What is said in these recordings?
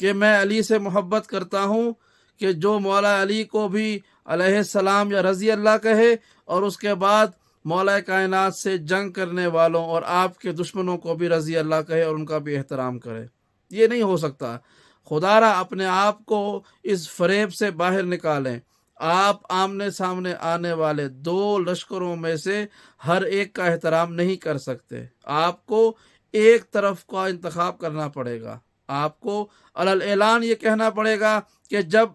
کہ میں علی سے محبت کرتا ہوں کہ جو مولا علی کو بھی علیہ السلام یا رضی اللہ کہے اور اس کے بعد مولا کائنات سے جنگ کرنے والوں اور آپ کے دشمنوں کو بھی رضی اللہ کہے اور ان کا بھی احترام کرے۔ یہ نہیں ہو سکتا۔ خدا را اپنے آپ کو اس فریب سے باہر نکالیں۔ آپ آمنے سامنے آنے والے دو لشکروں میں سے ہر ایک کا احترام نہیں کر سکتے۔ آپ کو ایک طرف کا انتخاب کرنا پڑے گا۔ آپ کو علی اعلان یہ کہنا پڑے گا کہ جب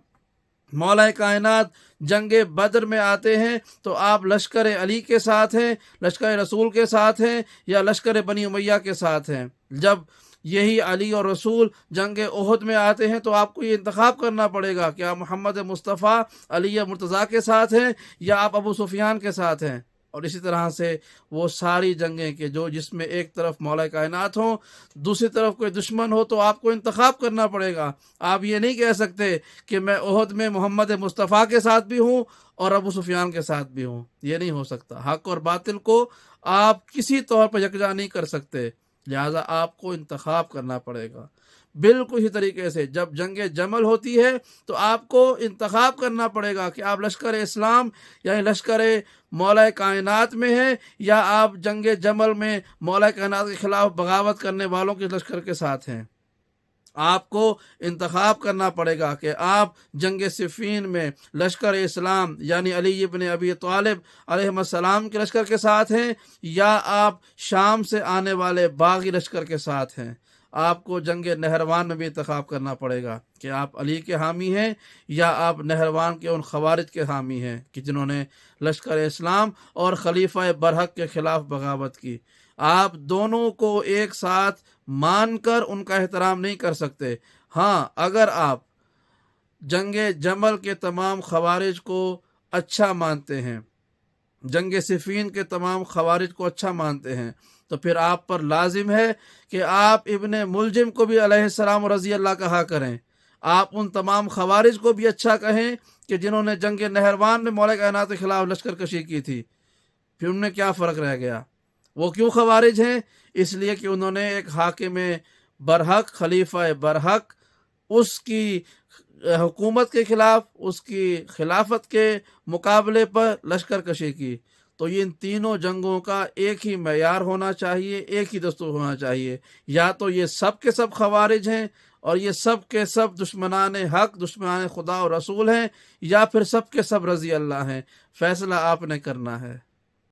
مولا کائنات جنگ بدر میں آتے ہیں تو آپ لشکر علی کے ساتھ ہیں، لشکر رسول کے ساتھ ہیں، یا لشکر بنی امیہ کے ساتھ ہیں۔ جب یہی علی اور رسول جنگ احد میں آتے ہیں تو آپ کو یہ انتخاب کرنا پڑے گا کہ آپ محمد مصطفیٰ علی مرتضیٰ کے ساتھ ہیں یا آپ ابو سفیان کے ساتھ ہیں۔ اور اسی طرح سے وہ ساری جنگیں کہ جس میں ایک طرف مولا کائنات ہوں، دوسری طرف کوئی دشمن ہو، تو آپ کو انتخاب کرنا پڑے گا۔ آپ یہ نہیں کہہ سکتے کہ میں احد میں محمد مصطفیٰ کے ساتھ بھی ہوں اور ابو سفیان کے ساتھ بھی ہوں۔ یہ نہیں ہو سکتا۔ حق اور باطل کو آپ کسی طور پر یکجا نہیں کر سکتے، لہٰذا آپ کو انتخاب کرنا پڑے گا۔ بالکل اسی طریقے سے جب جنگ جمل ہوتی ہے تو آپ کو انتخاب کرنا پڑے گا کہ آپ لشکر اسلام یعنی لشکر مولا کائنات میں ہیں یا آپ جنگ جمل میں مولا کائنات کے خلاف بغاوت کرنے والوں کے لشکر کے ساتھ ہیں۔ آپ کو انتخاب کرنا پڑے گا کہ آپ جنگ صفین میں لشکر اسلام یعنی علی ابن ابی طالب علیہ السلام کے لشکر کے ساتھ ہیں یا آپ شام سے آنے والے باغی لشکر کے ساتھ ہیں۔ آپ کو جنگ نہروان میں بھی انتخاب کرنا پڑے گا کہ آپ علی کے حامی ہیں یا آپ نہروان کے ان خوارج کے حامی ہیں کہ جنہوں نے لشکر اسلام اور خلیفہ برحق کے خلاف بغاوت کی۔ آپ دونوں کو ایک ساتھ مان کر ان کا احترام نہیں کر سکتے۔ ہاں، اگر آپ جنگ جمل کے تمام خوارج کو اچھا مانتے ہیں، جنگ صفین کے تمام خوارج کو اچھا مانتے ہیں، تو پھر آپ پر لازم ہے کہ آپ ابن ملجم کو بھی علیہ السلام رضی اللہ کہا کریں۔ آپ ان تمام خوارج کو بھی اچھا کہیں کہ جنہوں نے جنگ نہروان میں مولا کائنات کے خلاف لشکر کشی کی تھی۔ پھر ان میں کیا فرق رہ گیا؟ وہ کیوں خوارج ہیں؟ اس لیے کہ انہوں نے ایک حاکم برحق، خلیفہ برحق، اس کی حکومت کے خلاف، اس کی خلافت کے مقابلے پر لشکر کشی کی۔ تو ان تینوں جنگوں کا ایک ہی معیار ہونا چاہیے، ایک ہی دستور ہونا چاہیے۔ یا تو یہ سب کے سب خوارج ہیں اور یہ سب کے سب دشمنان حق، دشمنان خدا اور رسول ہیں، یا پھر سب کے سب رضی اللہ ہیں۔ فیصلہ آپ نے کرنا ہے۔